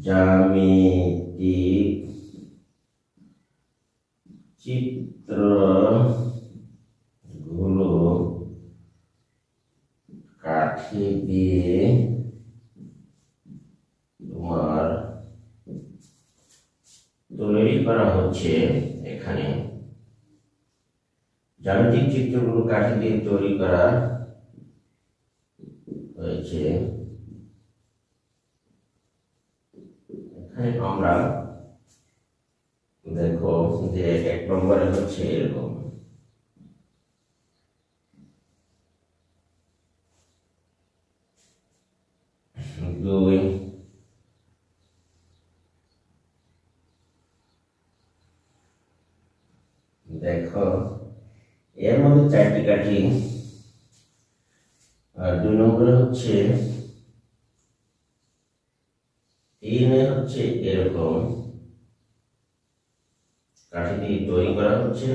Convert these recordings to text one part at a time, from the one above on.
জ্যামিতিক চিত্রগুলো কাঠি দিয়ে তোমার তৈরি করা হচ্ছে। এখানে জ্যামিতিক চিত্রগুলো কাঠি দিয়ে তৈরি করা হয়েছে। এখানে আমরা দেখো যে 1 নম্বরে হচ্ছে এরকম, দুই, দেখো এর মধ্যে 4টি কাঠি, আর 2 নম্বরে হচ্ছে 3 হচ্ছে এরকম কাঠি দিয়ে তৈরি করা হচ্ছে।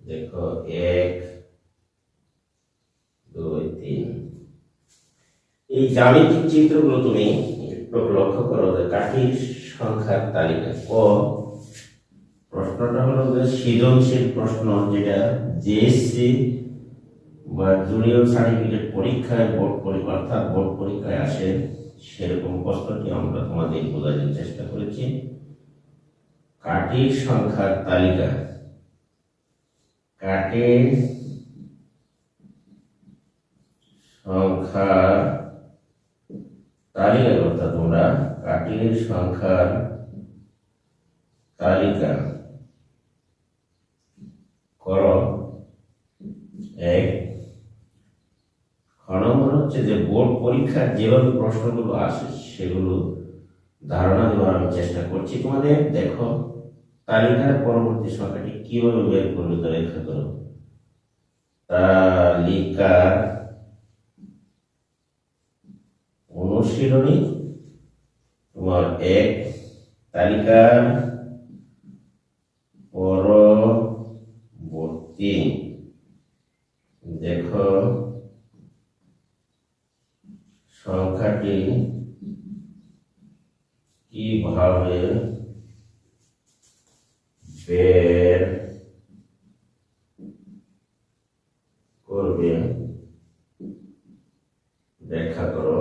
দেখো 1, 2, 3। এই জ্যামিতিক চিত্রগুলো তুমি একটু লক্ষ্য করো যে কাঠির সংখ্যার তালিকা। প্রশ্নটা হলো যে সৃজনশীল প্রশ্ন, যেটা জেএসসি বা জুনিয়র সার্টিফিকেট পরীক্ষায় অর্থাৎ বোর্ড পরীক্ষায় আসে, সেরকম প্রশ্নটি আমরা তোমাদের বোঝানোর চেষ্টা করেছি। কাঠির সংখ্যার তালিকা, কাঠের সংখ্যার তালিকা অর্থাৎ তোমরা কাঠের সংখ্যার তালিকা করো। 1 নম্বর হচ্ছে যে বোর্ড পরীক্ষার যেভাবে প্রশ্নগুলো আসে সেগুলো ধারণা দেওয়ার আমি চেষ্টা করছি তোমাদের। দেখো তালিকার পরবর্তী সংখ্যাটি কিভাবে বের করবে তা ব্যাখ্যা করো। তালিকার অনুশীলনী তোমার 1, তালিকার পরবর্তী দেখো সংখ্যাটি কিভাবে বের করবে ব্যাখ্যা করো।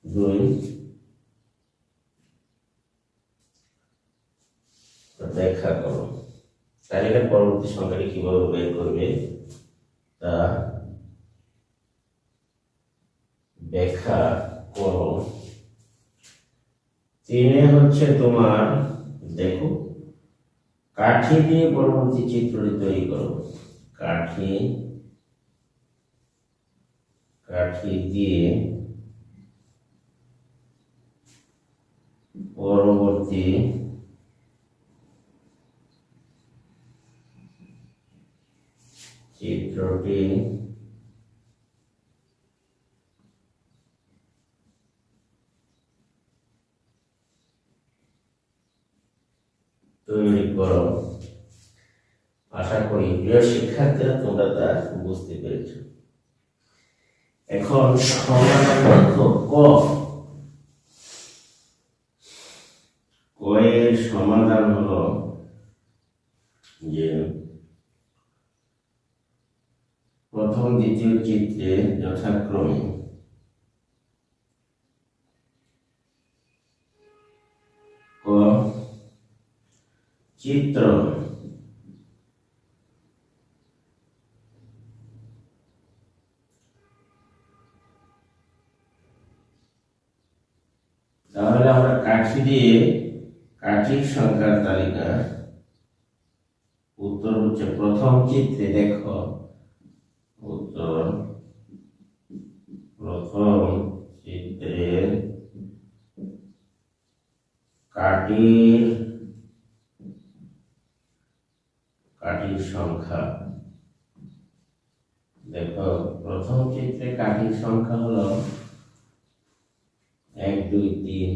2 ব্যাখ্যা করো তালিকার পরবর্তী সংখ্যাটি কিভাবে বের করবে তা ব্যাখ্যা করো। 3 হচ্ছে তোমার দেখো কাঠি দিয়ে পরবর্তী চিত্রটি তৈরি করো। কাঠি দিয়ে পরবর্তী চিত্রটি তৈরি করো। আশা করি প্রিয় শিক্ষার্থীরা তোমরা তা বুঝতে পেরেছ। এখন সমাধান দেখো। ক এর সমাধান হলো যে প্রথম দ্বিতীয় চিত্রে যথাক্রমে ক চিত্র তাহলে আমরা কাঠি দিয়ে কাঠির সংখ্যার তালিকা, উত্তর হচ্ছে প্রথম চিত্রে দেখো উত্তর প্রথম চিত্রে কাঠির সংখ্যা। দেখো প্রথম চিত্রে কাঠির সংখ্যা হলো 1, 2, 3,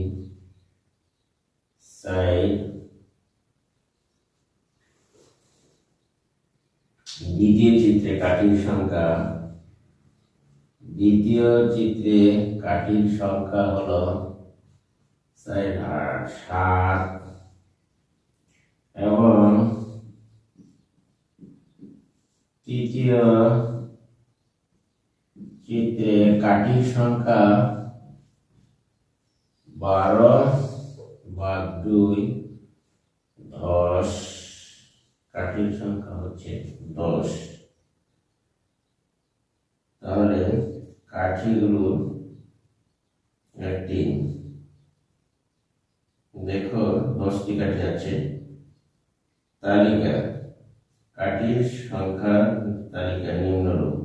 4। দ্বিতীয় চিত্রে কাঠির সংখ্যা দ্বিতীয় চিত্রে কাঠির সংখ্যা হলো 7 এবং তৃতীয় চিত্রে কাঠির সংখ্যা 12/2 10। কাঠির সংখ্যা হচ্ছে 10। তাহলে কাঠিগুলো একটি, দেখো 10টি কাঠি আছে। তালিকা, কাঠির সংখ্যা তালিকা নিম্নরূপ।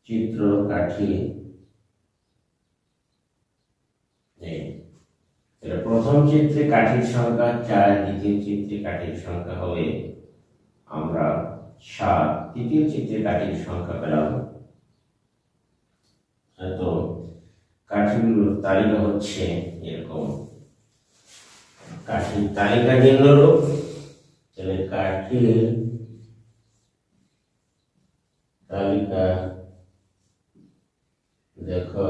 চিত্র, কাঠি। প্রথম চিত্রে কাঠির সংখ্যা 4, দ্বিতীয় চিত্রে কাঠির সংখ্যা হবে আমরা 7, তৃতীয় চিত্রে কাঠির সংখ্যা পেলাম। তো কাঠিগুলোর তালিকা হচ্ছে এরকম। কাঠির তালিকা নিম্নরূপ। তাহলে কাঠির তালিকা দেখো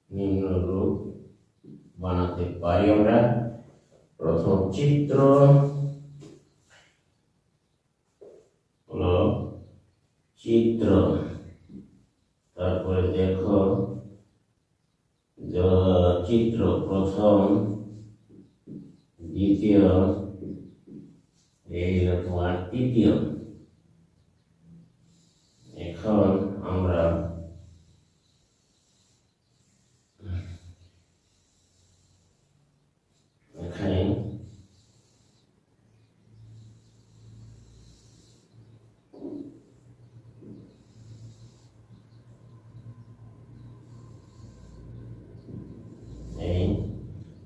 নিম্নরূপ বানাতে পারি আমরা। প্রথম চিত্র হলো চিত্র, তারপরে দেখো চিত্র প্রথম, দ্বিতীয়, এই তোমার তৃতীয়। এখন আমরা এখানে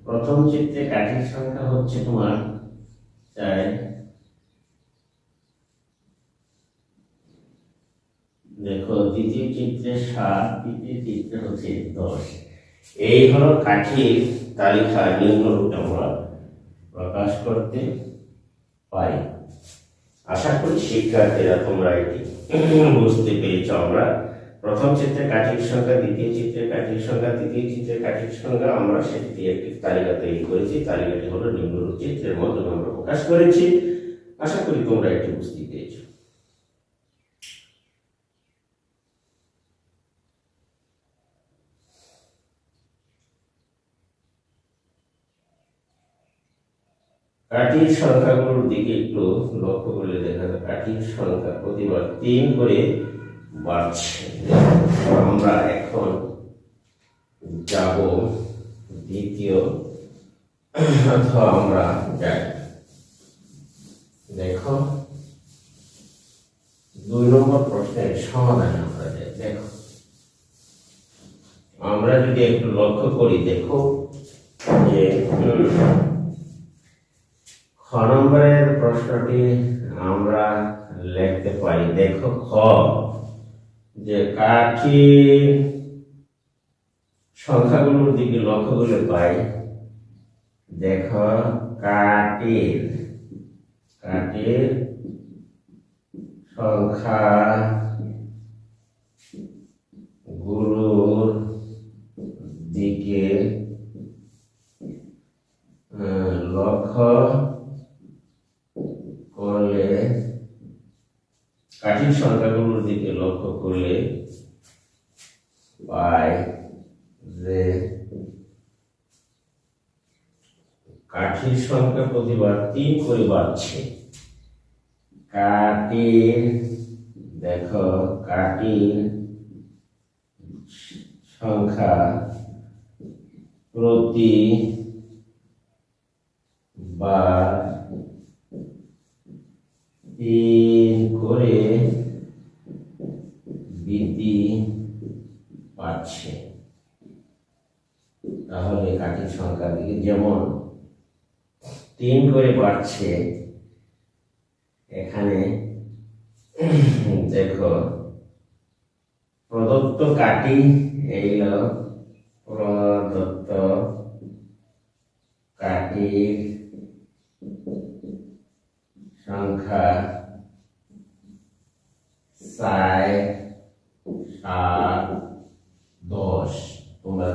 প্রথম চিত্রে কাঠির সংখ্যা হচ্ছে তোমার 4, দেখো দ্বিতীয় চিত্রে 7, তৃতীয় চিত্রে হচ্ছে 10। এই হলো কাঠির তালিকা নিম্নরূপে আমরা প্রকাশ করতে পারি। আশা করি শিক্ষার্থীরা তোমরা এটি বুঝতে পেরেছ। আমরা প্রথম চিত্রে কাঠির সংখ্যা, দ্বিতীয় চিত্রে কাঠির সংখ্যা, তৃতীয় চিত্রে কাঠির সংখ্যা, আমরা সেটি একটি তালিকা তৈরি করেছি। তালিকাটি হলো নিম্নরূপ চিত্রের মাধ্যমে আমরা প্রকাশ করেছি। আশা করি তোমরা এটি বুঝতে পেরেছ। কাঠির সংখ্যাগুলোর দিকে একটু লক্ষ্য করলে দেখা যায় কাঠির সংখ্যা প্রতিবার 3 করে বাড়ছে। আমরা এখন যাব দ্বিতীয়, অথবা আমরা যাই, দেখো 2 নম্বর প্রশ্নের সমাধান আমরা যাই। দেখো আমরা যদি একটু লক্ষ্য করি, দেখো যে খ নম্বরের প্রশ্নটি আমরা লিখতে পারি। দেখো খ, যে কাঠির সংখ্যাগুলোর দিকে লক্ষ্য করলে পাই। দেখো কাঠির সংখ্যা গুলোর দিকে লক্ষ্য করলে, কাঠির সংখ্যাগুলোর দিকে লক্ষ্য করলে পাই যে কাঠির সংখ্যা প্রতিবার 3 করে বাড়ছে। কাঠির, দেখো কাঠির সংখ্যা প্রতি বার 3 করে বৃদ্ধি পাচ্ছে। তাহলে কাঠির সংখ্যা দিকে যেমন 3 করে বাড়ছে, এখানে দেখো প্রদত্ত কাঠি, এই প্রদত্ত কাঠির সংখ্যা 4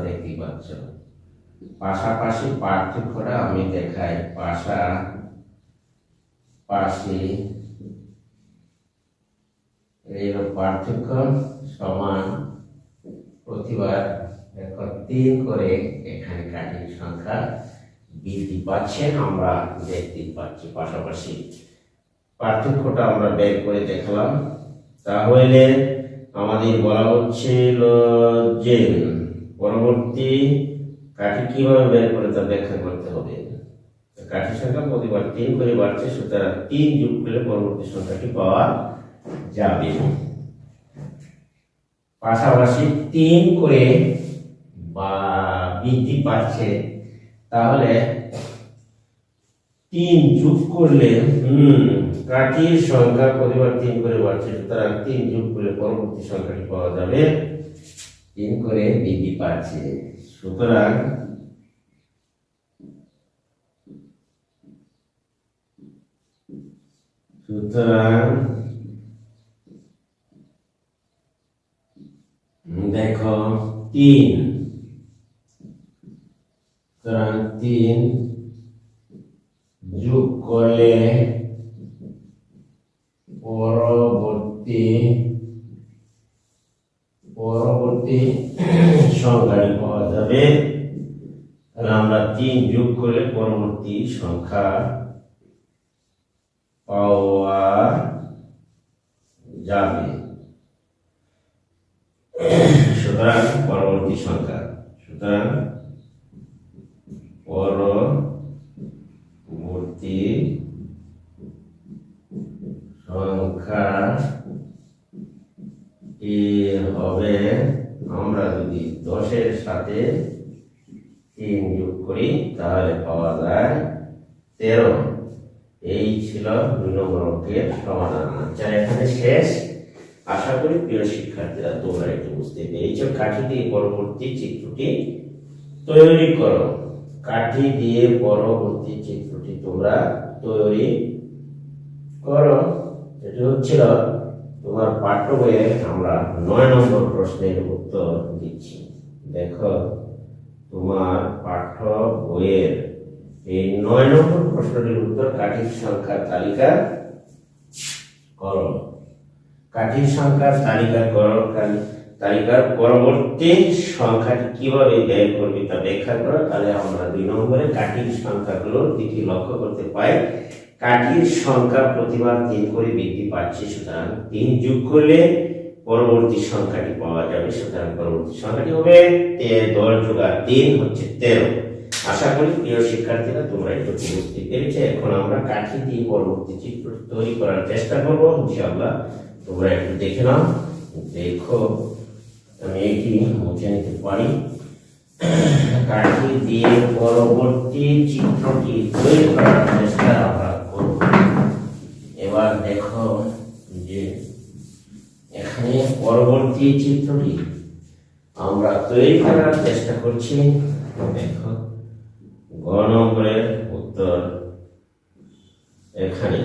দেখতেই পাচ্ছ। পাশাপাশি পার্থক্যটা আমি দেখাই। পাশাপাশি এই পার্থক্য সমান প্রতিবার দেখো 3 করে এখানে কাঠির সংখ্যা বৃদ্ধি পাচ্ছে আমরা দেখতে পাচ্ছি। পাশাপাশি পার্থক্যটা আমরা বের করে দেখলাম। তাহলে আমাদের বলা হচ্ছিল যে পরবর্তী কাঠি কিভাবে বের করে তা ব্যাখ্যা করতে হবে। কাঠির সংখ্যা প্রতিবার 3 করে বাড়ছে, সুতরাং 3 যোগ করলে পরবর্তী সংখ্যাটি পাওয়া যাবে। পাশাপাশি 3 করে বা বৃদ্ধি পাচ্ছে, তাহলে 3 যোগ করলে কাঠির সংখ্যা প্রতিবার 3 করে বাড়ছে, সুতরাং 3 যোগ করলে পরবর্তী সংখ্যাটি পাওয়া যাবে। 3 করে বৃদ্ধি পাচ্ছে, সুতরাং দেখো 3 যোগ করলে পরবর্তী সংখ্যাটি পাওয়া যাবে। তাহলে আমরা 3 যোগ করলে পরবর্তী সংখ্যা পাওয়া যাবে। সুতরাং পরবর্তী সংখ্যা হবে, আমরা যদি 10 এর সাথে 3 যোগ করি তাহলে পাওয়া যায় 13। এই ছিল 2 নম্বর অঙ্কের সমাধান। আচ্ছা, এখানে শেষ। আশা করি প্রিয় শিক্ষার্থীরা তোমরা একটু বুঝতে পেরেছো। কাঠি দিয়ে পরবর্তী চিত্রটি তৈরি করো। কাঠি দিয়ে পরবর্তী চিত্রটি তোমরা তৈরি করো। এটি হচ্ছিল তোমার পাঠ্য বইয়ে আমরা 9 নম্বর প্রশ্নের উত্তর দিচ্ছি। দেখো তোমার পাঠ্য বইয়ের এই 9 নম্বর প্রশ্নটির উত্তর কাঠির সংখ্যার তালিকা করো। কাঠির সংখ্যার তালিকার পরবর্তী সংখ্যাটি কিভাবে বের করবে তা ব্যাখ্যা করো। তাহলে আমরা 2 নম্বরে কাঠির সংখ্যাগুলোর দিকে লক্ষ্য করতে পাই। কাঠির সংখ্যা প্রতিবার 3 করে বৃদ্ধি পাচ্ছে, সুতরাং 3 যোগ করলে পরবর্তী সংখ্যাটি পাওয়া যাবে। সুতরাং পরবর্তী সংখ্যাটি হবে 10 যোগ 3 হচ্ছে 13। আশা করি প্রিয় শিক্ষার্থীরা তোমরা একটু বুঝতে পেরেছো। এখন আমরা কাঠি দিয়ে পরবর্তী চিত্র তৈরি করার চেষ্টা করব ইনশাআল্লাহ। তোমরা একটু দেখে নাও। দেখো আমি এটি মুছে নিতে পারি। কাঠি দিয়ে পরবর্তী চিত্রটি তৈরি করার চেষ্টা আমরা করব। এবার দেখো যে এখানে পরবর্তী চিত্রটি আমরা তৈরি করার চেষ্টা করছি। দেখো গ নম্বরের উত্তর এখানে।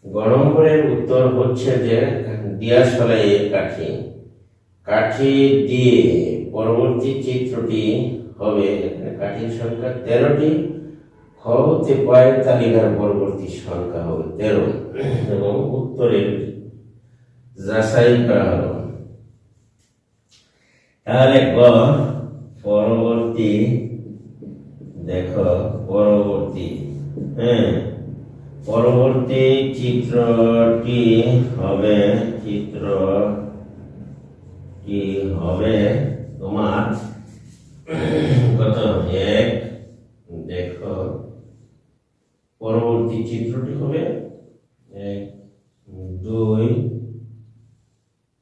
গ নম্বরের উত্তর হচ্ছে যে দিয়াশলাই কাঠি দিয়ে পরবর্তী চিত্রটি হবে। কাঠির সংখ্যা 13টি। খ হতে পায় তালিকার পরবর্তী সংখ্যা হবে 13 এবং উত্তরের যাচাই করা হলো। তাহলে গ পরবর্তী, দেখো পরবর্তী চিত্রটি হবে তোমার কত 1। দেখো পরবর্তী চিত্রটি হবে 1 2,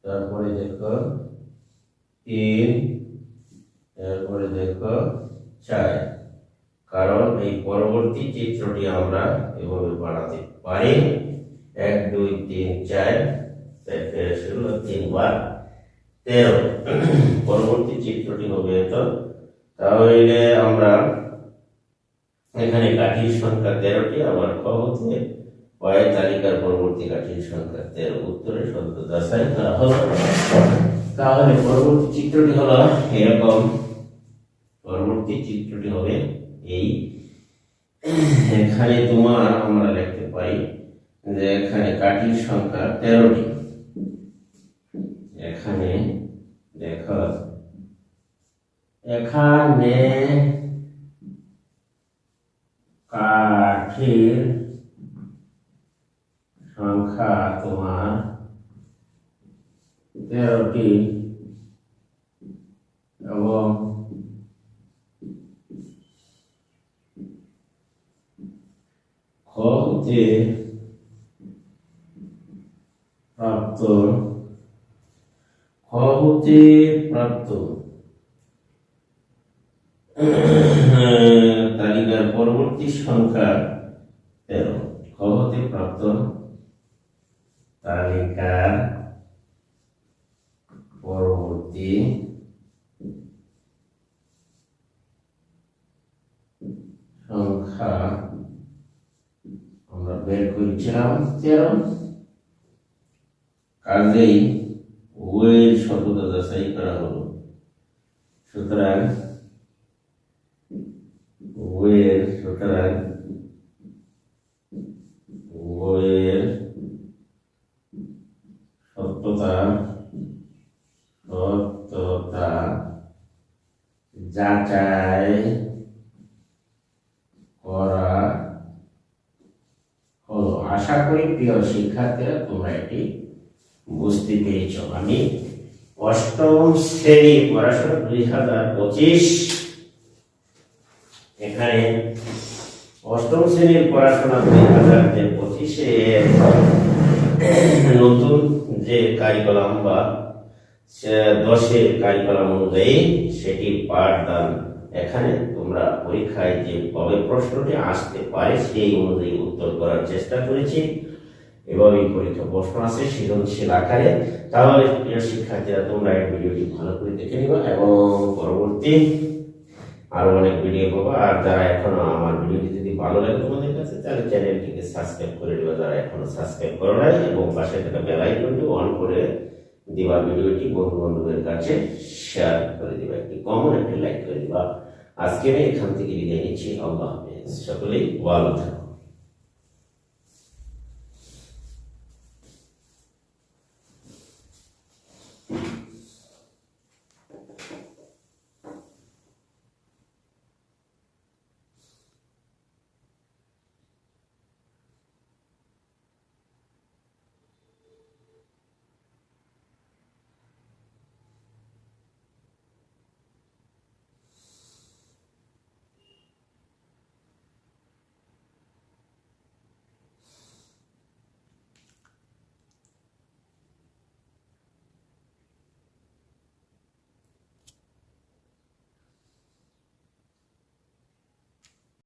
তারপরে দেখো 3, তারপরে দেখো 4। কারণ এই পরবর্তী চিত্রটি আমরা এভাবে বানাতে পারি। 1 2 3 4 3 বার 13। পরবর্তী চিত্রটি হবে তো। তাহলে আমরা এখানে কাঠির সংখ্যা 13টি, আবার ক হতে পায় তালিকার পরবর্তী কাঠির সংখ্যা 13। উত্তরে সত্য যাচাই করা হলো। তাহলে পরবর্তী চিত্রটি হলো এরকম। পরবর্তী চিত্রটি হবে এই। এখানে তোমার আমরা লিখতে পারি যে এখানে কাঠির সংখ্যা 13টি। এখানে দেখো, এখানে কাঠির সংখ্যা তোমার 13টি এবং খ হতে প্রাপ্ত তালিকার পরবর্তী সংখ্যা 13। খ হতে প্রাপ্ত তালিকার পরবর্তী সংখ্যা আমরা বের করেছিলাম 13। কাজেই ওয়ের সততা যাচাই করা হলো। সুতরাং ওয়ের সততা যাচাই করা হলো। আশা করি প্রিয় শিক্ষার্থীরা তোমরা এটি বুঝতে পেরেছ। আমি অষ্টম শ্রেণী পড়াশোনা 2025, এখানে অষ্টম শ্রেণীর পড়াশোনা 2025-এ নতুন যে কারিকুলাম বা 10-এর কারিকুলাম অনুযায়ী সেটি পাঠদান, এখানে তোমরা পরীক্ষায় যে কবে প্রশ্নটি আসতে পারে সেই অনুযায়ী উত্তর করার চেষ্টা করেছি। এভাবেই পরীক্ষা প্রশ্ন আছে সৃজনশীল আকারে। তাহলে প্রিয় শিক্ষার্থীরা তোমরা এই ভিডিওটি ভালো করে দেখে নিবা এবং পরবর্তী আরো অনেক ভিডিও পাবা। আর যারা এখনো আমার ভিডিওটি যদি ভালো লাগে তোমাদের কাছে, তাহলে চ্যানেলটিকে সাবস্ক্রাইব করে দিবা যারা এখনো সাবস্ক্রাইব করো নাই, এবং পাশে থাকা বেল আইকনটি অন করে দিবা। ভিডিওটি বন্ধু বান্ধবের কাছে শেয়ার করে দিবা, একটি কমেন্ট, একটি লাইক করে দিবা। আজকে আমি এখান থেকে বিদায় নিচ্ছি। আল্লাহ হাফেজ। সকলেই ভালো থাকো।